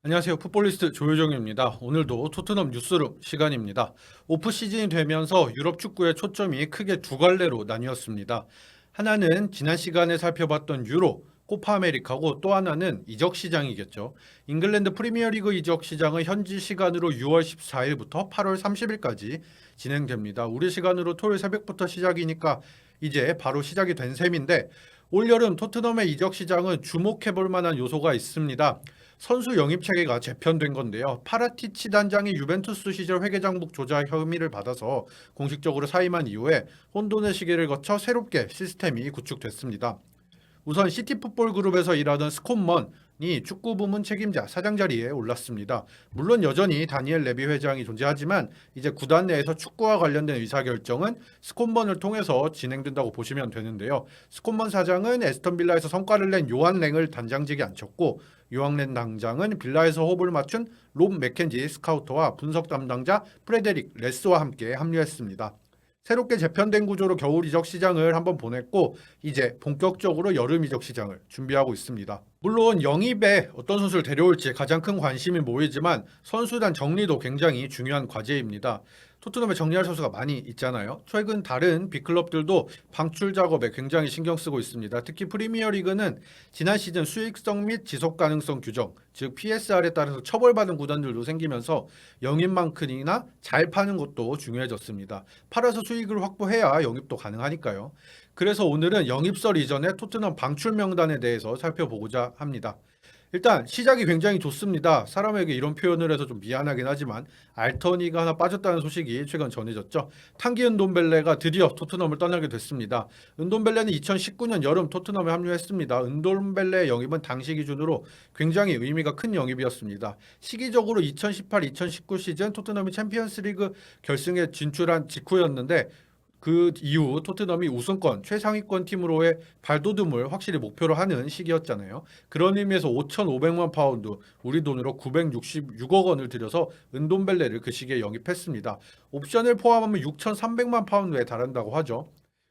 안녕하세요. 풋볼리스트 조효정입니다. 오늘도 토트넘 뉴스룸 시간입니다. 오프 시즌이 되면서 유럽 축구의 초점이 크게 두 갈래로 나뉘었습니다. 하나는 지난 시간에 살펴봤던 유로, 코파 아메리카고 또 하나는 이적 시장이겠죠. 잉글랜드 프리미어리그 이적 시장은 현지 시간으로 6월 14일부터 8월 30일까지 진행됩니다. 우리 시간으로 토요일 새벽부터 시작이니까 이제 바로 시작이 된 셈인데 올여름 토트넘의 이적 시장은 주목해볼 만한 요소가 있습니다. 선수 영입 체계가 재편된 건데요. 파라티치 단장이 유벤투스 시절 회계장복 조작 혐의를 받아서 공식적으로 사임한 이후에 혼돈의 시기를 거쳐 새롭게 시스템이 구축됐습니다. 우선 시티풋볼 그룹에서 일하던 스콧먼이 축구 부문 책임자 사장 자리에 올랐습니다. 물론 여전히 다니엘 레비 회장이 존재하지만 이제 구단 내에서 축구와 관련된 의사결정은 스콧먼을 통해서 진행된다고 보시면 되는데요. 스콧먼 사장은 에스턴 빌라에서 성과를 낸 요한 랭을 단장직에 앉혔고 요한 랭 단장은 빌라에서 호흡을 맞춘 롭 맥켄지 스카우터와 분석 담당자 프레데릭 레스와 함께 합류했습니다. 새롭게 재편된 구조로 겨울 이적 시장을 한번 보냈고 이제 본격적으로 여름 이적 시장을 준비하고 있습니다. 물론 영입에 어떤 선수를 데려올지 가장 큰 관심이 모이지만 선수단 정리도 굉장히 중요한 과제입니다. 토트넘에 정리할 선수가 많이 있잖아요. 최근 다른 빅클럽들도 방출 작업에 굉장히 신경 쓰고 있습니다. 특히 프리미어리그는 지난 시즌 수익성 및 지속 가능성 규정, 즉 PSR에 따라서 처벌받은 구단들도 생기면서 영입만큼이나 잘 파는 것도 중요해졌습니다. 팔아서 수익을 확보해야 영입도 가능하니까요. 그래서 오늘은 영입설 이전에 토트넘 방출 명단에 대해서 살펴보고자 합니다. 일단 시작이 굉장히 좋습니다. 사람에게 이런 표현을 해서 좀 미안하긴 하지만 알터니가 하나 빠졌다는 소식이 최근 전해졌죠. 탕기 은돔벨레가 드디어 토트넘을 떠나게 됐습니다. 은돔벨레는 2019년 여름 토트넘에 합류했습니다. 은돔벨레의 영입은 당시 기준으로 굉장히 의미가 큰 영입이었습니다. 시기적으로 2018-2019 시즌 토트넘이 챔피언스리그 결승에 진출한 직후였는데 그 이후 토트넘이 우승권, 최상위권 팀으로의 발돋움을 확실히 목표로 하는 시기였잖아요. 그런 의미에서 5,500만 파운드, 우리 돈으로 966억 원을 들여서 은돔벨레를 그 시기에 영입했습니다. 옵션을 포함하면 6,300만 파운드에 달한다고 하죠.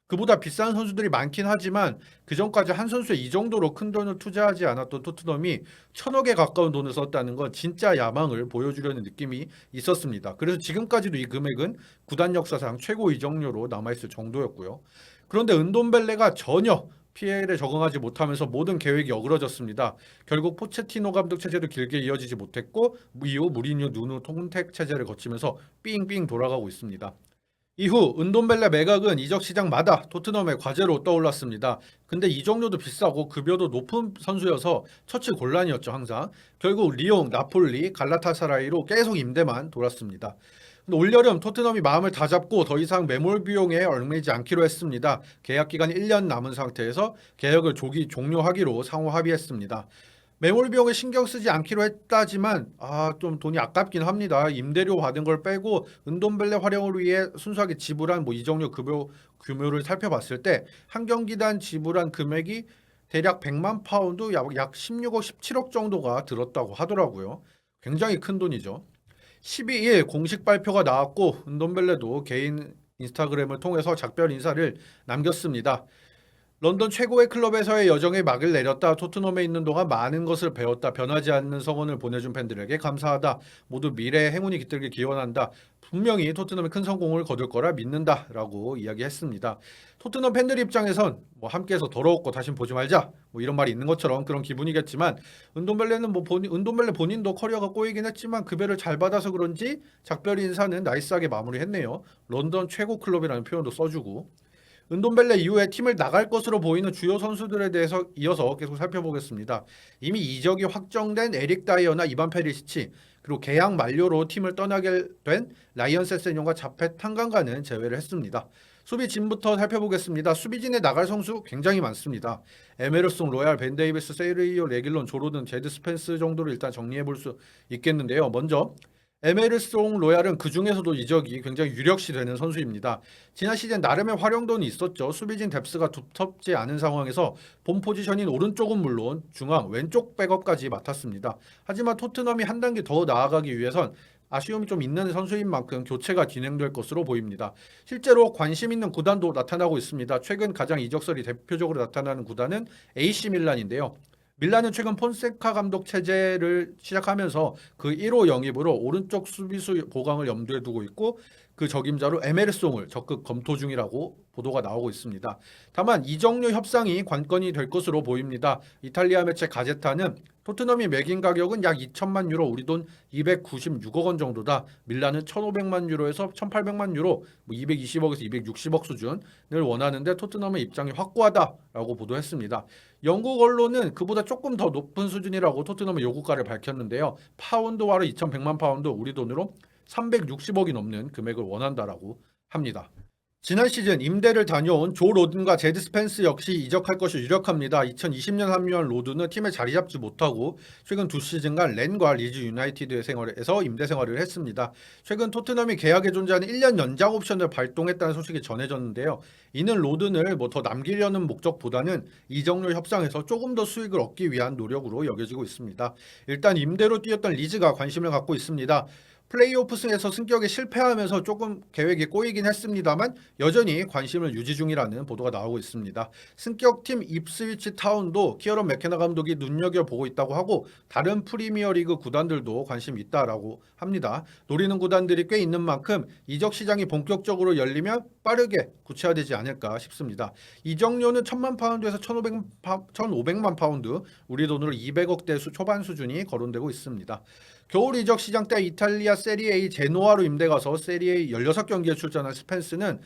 그보다 비싼 선수들이 많긴 하지만 그 전까지 한 선수에 이 정도로 큰 돈을 투자하지 않았던 토트넘이 1,000억에 가까운 돈을 썼다는 건 진짜 야망을 보여주려는 느낌이 있었습니다. 그래서 지금까지도 이 금액은 구단 역사상 최고 이적료로 남아있을 정도였고요. 그런데 은돔벨레가 전혀 PL에 적응하지 못하면서 모든 계획이 어그러졌습니다. 결국 포체티노 감독 체제도 길게 이어지지 못했고 이후 무리뉴 누누 통택 체제를 거치면서 삥삥 돌아가고 있습니다. 이후 은돔벨레 매각은 이적 시장마다 토트넘의 과제로 떠올랐습니다. 근데 이적료도 비싸고 급여도 높은 선수여서 처치 곤란이었죠, 항상. 결국 리옹, 나폴리, 갈라타사라이로 계속 임대만 돌았습니다. 근데 올여름 토트넘이 마음을 다잡고 더 이상 매몰 비용에 얽매이지 않기로 했습니다. 계약 기간이 1년 남은 상태에서 계약을 조기 종료하기로 상호 합의했습니다. 매몰 비용에 신경 쓰지 않기로 했다지만 좀 돈이 아깝긴 합니다. 임대료 받은 걸 빼고 은돔벨레 활용을 위해 순수하게 지불한 이적료 급여 규모를 살펴봤을 때 한 경기당 지불한 금액이 대략 100만 파운드 약 16억 17억 정도가 들었다고 하더라고요. 굉장히 큰 돈이죠. 12일 공식 발표가 나왔고 은돔벨레도 개인 인스타그램을 통해서 작별 인사를 남겼습니다. 런던 최고의 클럽에서의 여정에 막을 내렸다. 토트넘에 있는 동안 많은 것을 배웠다. 변하지 않는 성원을 보내준 팬들에게 감사하다. 모두 미래의 행운이 깃들길 기원한다. 분명히 토트넘이 큰 성공을 거둘 거라 믿는다. 라고 이야기했습니다. 토트넘 팬들 입장에선 함께해서 더러웠고 다신 보지 말자. 이런 말이 있는 것처럼 그런 기분이겠지만 은돔벨레는 은돔벨레 본인도 커리어가 꼬이긴 했지만 급여를 잘 받아서 그런지 작별 인사는 나이스하게 마무리했네요. 런던 최고 클럽이라는 표현도 써주고. 은돔벨레 이후에 팀을 나갈 것으로 보이는 주요 선수들에 대해서 이어서 계속 살펴보겠습니다. 이미 이적이 확정된 에릭 다이어나 이반 페리시치 그리고 계약 만료로 팀을 떠나게 된 라이언 세세뇽과 자페 탕강가는 제외를 했습니다. 수비진부터 살펴보겠습니다. 수비진에 나갈 선수 굉장히 많습니다. 에메르송, 로얄, 벤 데이비스, 세이르이오, 레길론, 조로든, 제드 스펜스 정도를 일단 정리해 볼 수 있겠는데요. 먼저 에메르송 로얄은 그 중에서도 이적이 굉장히 유력시 되는 선수입니다. 지난 시즌 나름의 활용도는 있었죠. 수비진 뎁스가 두텁지 않은 상황에서 본 포지션인 오른쪽은 물론 중앙, 왼쪽 백업까지 맡았습니다. 하지만 토트넘이 한 단계 더 나아가기 위해선 아쉬움이 좀 있는 선수인 만큼 교체가 진행될 것으로 보입니다. 실제로 관심 있는 구단도 나타나고 있습니다. 최근 가장 이적설이 대표적으로 나타나는 구단은 AC 밀란인데요. 밀란은 최근 폰세카 감독 체제를 시작하면서 그 1호 영입으로 오른쪽 수비수 보강을 염두에 두고 있고 그 적임자로 에메르송을 적극 검토 중이라고 보도가 나오고 있습니다. 다만 이적료 협상이 관건이 될 것으로 보입니다. 이탈리아 매체 가제타는 토트넘이 매긴 가격은 약 2천만 유로, 우리 돈 296억 원 정도다. 밀란은 1,500만 유로에서 1,800만 유로, 220억에서 260억 수준을 원하는데 토트넘의 입장이 확고하다라고 보도했습니다. 영국 언론은 그보다 조금 더 높은 수준이라고 토트넘의 요구가를 밝혔는데요. 파운드화로 2,100만 파운드, 우리 돈으로 360억이 넘는 금액을 원한다라고 합니다. 지난 시즌 임대를 다녀온 조 로든과 제드 스펜스 역시 이적할 것이 유력합니다. 2020년 합류한 로든은 팀에 자리 잡지 못하고 최근 두 시즌간 렌과 리즈 유나이티드의 생활에서 임대 생활을 했습니다. 최근 토트넘이 계약에 존재하는 1년 연장 옵션을 발동했다는 소식이 전해졌는데요. 이는 로든을 더 남기려는 목적보다는 이적료 협상에서 조금 더 수익을 얻기 위한 노력으로 여겨지고 있습니다. 일단 임대로 뛰었던 리즈가 관심을 갖고 있습니다. 플레이오프승에서 승격에 실패하면서 조금 계획이 꼬이긴 했습니다만 여전히 관심을 유지 중이라는 보도가 나오고 있습니다. 승격팀 입스위치 타운도 키어런 맥케나 감독이 눈여겨보고 있다고 하고 다른 프리미어리그 구단들도 관심이 있다라고 합니다. 노리는 구단들이 꽤 있는 만큼 이적 시장이 본격적으로 열리면 빠르게 구체화되지 않을까 싶습니다. 이적료는 1,000만 파운드에서 1,500만 파운드, 우리 돈으로 200억대 초반 수준이 거론되고 있습니다. 겨울 이적 시장 때 이탈리아 세리에 제노아로 임대 가서 세리에 16경기에 출전한 스펜스는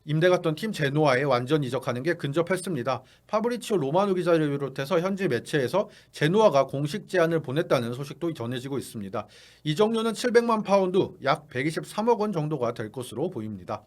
임대 갔던 팀 제노아에 완전 이적하는 게 근접했습니다. 파브리치오 로마노 기자를 비롯해서 현지 매체에서 제노아가 공식 제안을 보냈다는 소식도 전해지고 있습니다. 이적료는 700만 파운드, 약 123억 원 정도가 될 것으로 보입니다.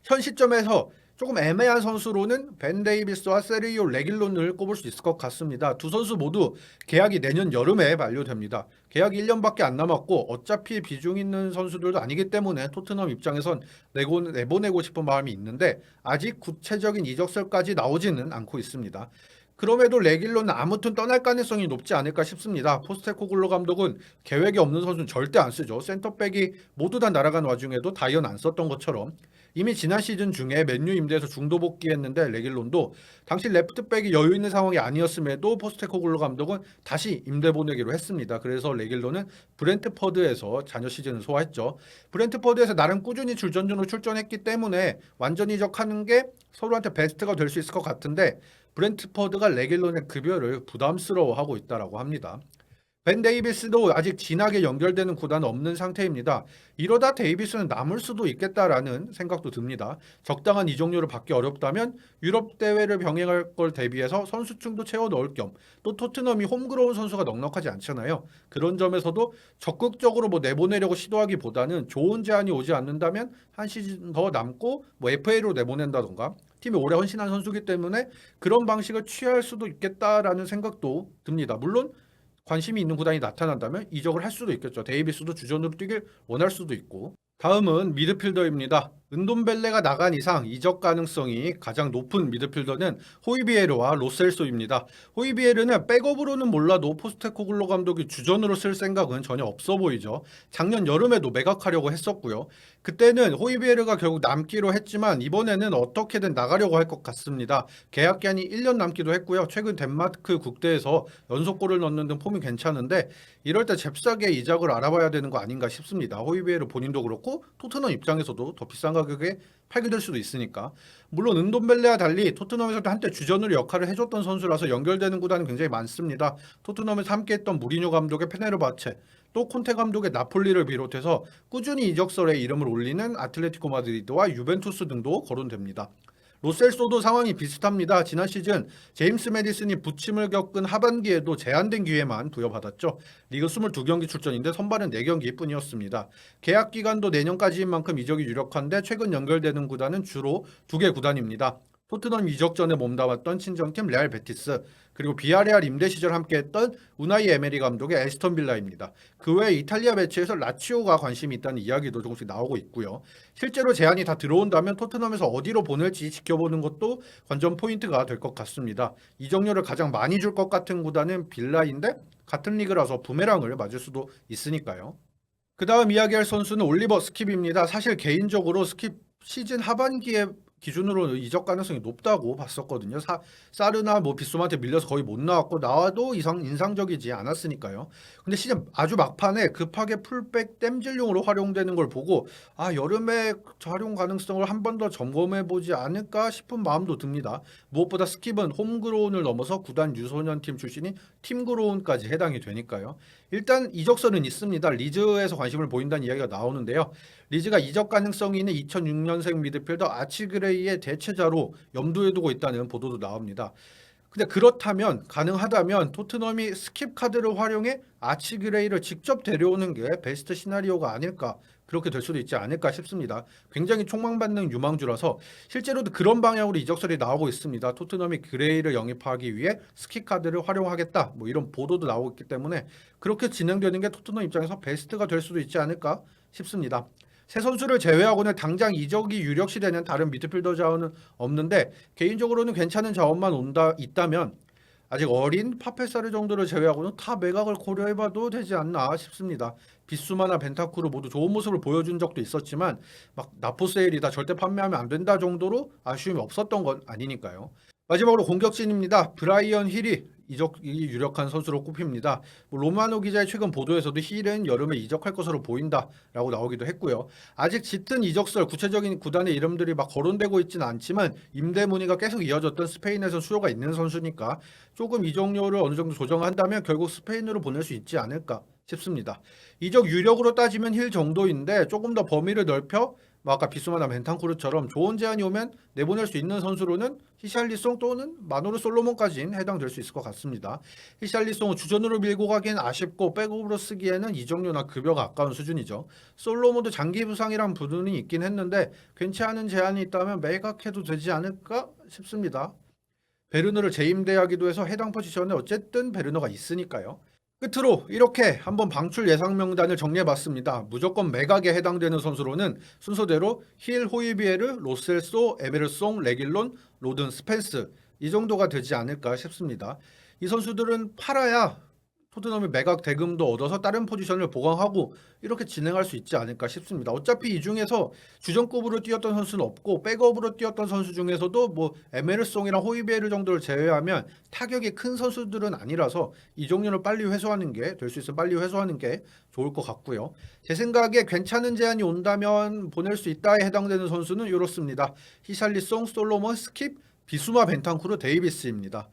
현 시점에서 조금 애매한 선수로는 벤 데이비스와 세르히오 레길론을 꼽을 수 있을 것 같습니다. 두 선수 모두 계약이 내년 여름에 만료됩니다. 계약이 1년밖에 안 남았고 어차피 비중 있는 선수들도 아니기 때문에 토트넘 입장에선 내보내고 싶은 마음이 있는데 아직 구체적인 이적설까지 나오지는 않고 있습니다. 그럼에도 레길론은 아무튼 떠날 가능성이 높지 않을까 싶습니다. 포스테코글로 감독은 계획이 없는 선수는 절대 안 쓰죠. 센터백이 모두 다 날아간 와중에도 다이언 안 썼던 것처럼 이미 지난 시즌 중에 맨유 임대에서 중도 복귀했는데 레길론도 당시 레프트백이 여유 있는 상황이 아니었음에도 포스테코글로 감독은 다시 임대 보내기로 했습니다. 그래서 레길론은 브렌트퍼드에서 잔여 시즌을 소화했죠. 브렌트퍼드에서 나름 꾸준히 줄전으로 출전했기 때문에 완전 이적하는 게 서로한테 베스트가 될 수 있을 것 같은데 브렌트퍼드가 레길론의 급여를 부담스러워하고 있다고 합니다. 벤 데이비스도 아직 진하게 연결되는 구단은 없는 상태입니다. 이러다 데이비스는 남을 수도 있겠다라는 생각도 듭니다. 적당한 이적료를 받기 어렵다면 유럽 대회를 병행할 걸 대비해서 선수층도 채워 넣을 겸 또 토트넘이 홈그로운 선수가 넉넉하지 않잖아요. 그런 점에서도 적극적으로 내보내려고 시도하기보다는 좋은 제안이 오지 않는다면 한 시즌 더 남고 FA로 내보낸다던가 팀이 오래 헌신한 선수기 때문에 그런 방식을 취할 수도 있겠다라는 생각도 듭니다. 물론 관심이 있는 구단이 나타난다면 이적을 할 수도 있겠죠. 데이비스도 주전으로 뛰길 원할 수도 있고. 다음은 미드필더입니다. 은돔벨레가 나간 이상 이적 가능성이 가장 높은 미드필더는 호이비에르와 로셀소입니다. 호이비에르는 백업으로는 몰라도 포스테코글로 감독이 주전으로 쓸 생각은 전혀 없어 보이죠. 작년 여름에도 매각하려고 했었고요. 그때는 호이비에르가 결국 남기로 했지만 이번에는 어떻게든 나가려고 할 것 같습니다. 계약 기한이 1년 남기도 했고요. 최근 덴마크 국대에서 연속골을 넣는 등 폼이 괜찮은데 이럴 때 잽싸게 이적을 알아봐야 되는 거 아닌가 싶습니다. 호이비에르 본인도 그렇고 토트넘 입장에서도 더 비싼 가격에 팔게 될 수도 있으니까. 물론 은돔벨레와 달리 토트넘에서도 한때 주전으로 역할을 해줬던 선수라서 연결되는 구단은 굉장히 많습니다. 토트넘에서 함께했던 무리뉴 감독의 페네르바체, 또 콘테 감독의 나폴리를 비롯해서 꾸준히 이적설에 이름을 올리는 아틀레티코 마드리드와 유벤투스 등도 거론됩니다. 로셀소도 상황이 비슷합니다. 지난 시즌 제임스 매디슨이 부침을 겪은 하반기에도 제한된 기회만 부여받았죠. 리그 22경기 출전인데 선발은 4경기 뿐이었습니다. 계약 기간도 내년까지인 만큼 이적이 유력한데 최근 연결되는 구단은 주로 2개 구단입니다. 토트넘 이적 전에 몸담았던 친정팀 레알 베티스, 그리고 비아레알 임대 시절 함께했던 우나이 에메리 감독의 에스턴 빌라입니다. 그 외에 이탈리아 매체에서 라치오가 관심이 있다는 이야기도 조금씩 나오고 있고요. 실제로 제안이 다 들어온다면 토트넘에서 어디로 보낼지 지켜보는 것도 관전 포인트가 될 것 같습니다. 이적료를 가장 많이 줄 것 같은 구단은 빌라인데 같은 리그라서 부메랑을 맞을 수도 있으니까요. 그 다음 이야기할 선수는 올리버 스킵입니다. 사실 개인적으로 스킵 시즌 하반기에 기준으로 이적 가능성이 높다고 봤었거든요. 사르나 뭐 빗소마한테 밀려서 거의 못 나왔고 나와도 인상적이지 않았으니까요. 근데 시즌 아주 막판에 급하게 풀백 땜질용으로 활용되는 걸 보고 여름에 활용 가능성을 한 번 더 점검해 보지 않을까 싶은 마음도 듭니다. 무엇보다 스킵은 홈그로운을 넘어서 구단 유소년 팀 출신인 팀그로운까지 해당이 되니까요. 일단 이적설은 있습니다. 리즈에서 관심을 보인다는 이야기가 나오는데요. 리즈가 이적 가능성이 있는 2006년생 미드필더 아치그레이의 대체자로 염두에 두고 있다는 보도도 나옵니다. 근데 그렇다면 가능하다면 토트넘이 스킵 카드를 활용해 아치그레이를 직접 데려오는 게 베스트 시나리오가 아닐까, 그렇게 될 수도 있지 않을까 싶습니다. 굉장히 촉망받는 유망주라서 실제로도 그런 방향으로 이적설이 나오고 있습니다. 토트넘이 그레이를 영입하기 위해 스킵 카드를 활용하겠다, 뭐 이런 보도도 나오고 있기 때문에 그렇게 진행되는 게 토트넘 입장에서 베스트가 될 수도 있지 않을까 싶습니다. 세 선수를 제외하고는 당장 이적이 유력시되는 다른 미드필더 자원은 없는데 개인적으로는 괜찮은 자원만 있다면 아직 어린 파페사르 정도를 제외하고는 다 매각을 고려해봐도 되지 않나 싶습니다. 비수마나 벤타쿠르 모두 좋은 모습을 보여준 적도 있었지만 막 나포세일이다, 절대 판매하면 안 된다 정도로 아쉬움이 없었던 건 아니니까요. 마지막으로 공격진입니다. 브라이언 힐이 이적이 유력한 선수로 꼽힙니다. 로마노 기자의 최근 보도에서도 힐은 여름에 이적할 것으로 보인다라고 나오기도 했고요. 아직 짙은 이적설, 구체적인 구단의 이름들이 막 거론되고 있지는 않지만 임대 문의가 계속 이어졌던 스페인에서 수요가 있는 선수니까 조금 이적료를 어느 정도 조정한다면 결국 스페인으로 보낼 수 있지 않을까 싶습니다. 이적 유력으로 따지면 힐 정도인데 조금 더 범위를 넓혀 아까 비수마나 벤탄쿠르처럼 좋은 제안이 오면 내보낼 수 있는 선수로는 히샬리송 또는 마노르 솔로몬까지는 해당될 수 있을 것 같습니다. 히샬리송은 주전으로 밀고 가기엔 아쉽고 백업으로 쓰기에는 이적료나 급여가 아까운 수준이죠. 솔로몬도 장기 부상이란 부분이 있긴 했는데 괜찮은 제안이 있다면 매각해도 되지 않을까 싶습니다. 베르너를 재임대하기도 해서 해당 포지션에 어쨌든 베르너가 있으니까요. 끝으로 이렇게 한번 방출 예상 명단을 정리해봤습니다. 무조건 매각에 해당되는 선수로는 순서대로 힐, 호이비에르, 로셀소, 에메르송, 레길론, 로든, 스펜스, 이 정도가 되지 않을까 싶습니다. 이 선수들은 팔아야 토트넘이 매각 대금도 얻어서 다른 포지션을 보강하고 이렇게 진행할 수 있지 않을까 싶습니다. 어차피 이 중에서 주전급으로 뛰었던 선수는 없고 백업으로 뛰었던 선수 중에서도 뭐 에메르송이랑 호이베르 정도를 제외하면 타격이 큰 선수들은 아니라서 이 종류를 빨리 회수하는 게, 될 수 있으면 빨리 회수하는 게 좋을 것 같고요. 제 생각에 괜찮은 제안이 온다면 보낼 수 있다에 해당되는 선수는 이렇습니다. 히샬리송, 솔로몬, 스킵, 비수마, 벤탄쿠르, 데이비스입니다.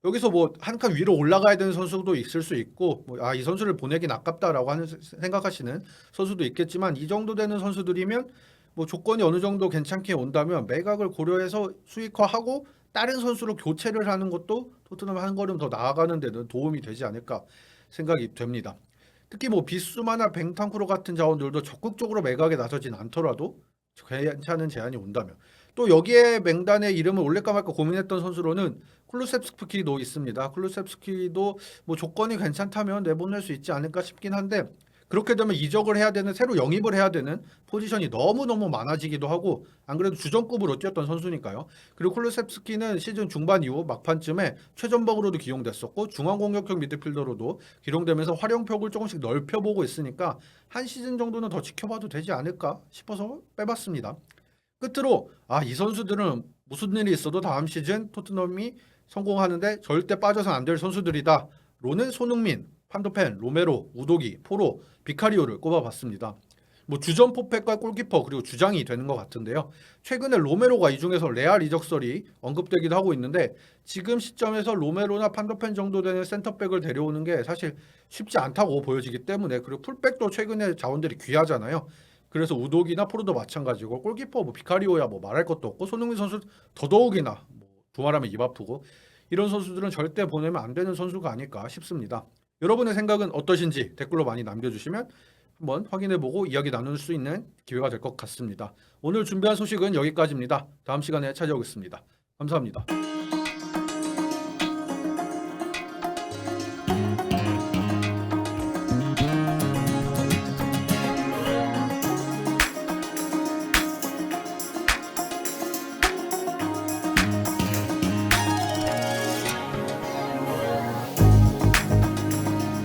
여기서 뭐 한 칸 위로 올라가야 되는 선수도 있을 수 있고 이 선수를 보내긴 아깝다라고 생각하시는 선수도 있겠지만 이 정도 되는 선수들이면 뭐 조건이 어느 정도 괜찮게 온다면 매각을 고려해서 수익화하고 다른 선수로 교체를 하는 것도 토트넘 한 걸음 더 나아가는 데는 도움이 되지 않을까 생각이 됩니다. 특히 뭐 비수마나 벤탄쿠르 같은 자원들도 적극적으로 매각에 나서진 않더라도 괜찮은 제안이 온다면, 또 여기에 맹단에 이름을 올릴까 말까 고민했던 선수로는 쿨루셉스키도 있습니다. 쿨루셉스키도 뭐 조건이 괜찮다면 내보낼 수 있지 않을까 싶긴 한데 그렇게 되면 이적을 해야 되는, 새로 영입을 해야 되는 포지션이 너무너무 많아지기도 하고, 안 그래도 주전급으로 뛰었던 선수니까요. 그리고 쿨루셉스키는 시즌 중반 이후 막판쯤에 최전방으로도 기용됐었고 중앙공격형 미드필더로도 기용되면서 활용폭을 조금씩 넓혀보고 있으니까 한 시즌 정도는 더 지켜봐도 되지 않을까 싶어서 빼봤습니다. 끝으로 이 선수들은 무슨 일이 있어도 다음 시즌 토트넘이 성공하는데 절대 빠져선 안 될 선수들이다 로는 손흥민, 판도펜, 로메로, 우도기, 포로, 비카리오를 꼽아봤습니다. 뭐 주전 포백과 골키퍼 그리고 주장이 되는 것 같은데요. 최근에 로메로가 이 중에서 레알 이적설이 언급되기도 하고 있는데 지금 시점에서 로메로나 판도펜 정도 되는 센터백을 데려오는 게 사실 쉽지 않다고 보여지기 때문에, 그리고 풀백도 최근에 자원들이 귀하잖아요. 그래서 우독이나 포르도 마찬가지고 골키퍼 뭐 비카리오야 뭐 말할 것도 없고 손흥민 선수 더더욱이나 뭐 두말하면 입 아프고, 이런 선수들은 절대 보내면 안 되는 선수가 아닐까 싶습니다. 여러분의 생각은 어떠신지 댓글로 많이 남겨주시면 한번 확인해보고 이야기 나눌 수 있는 기회가 될 것 같습니다. 오늘 준비한 소식은 여기까지입니다. 다음 시간에 찾아오겠습니다. 감사합니다.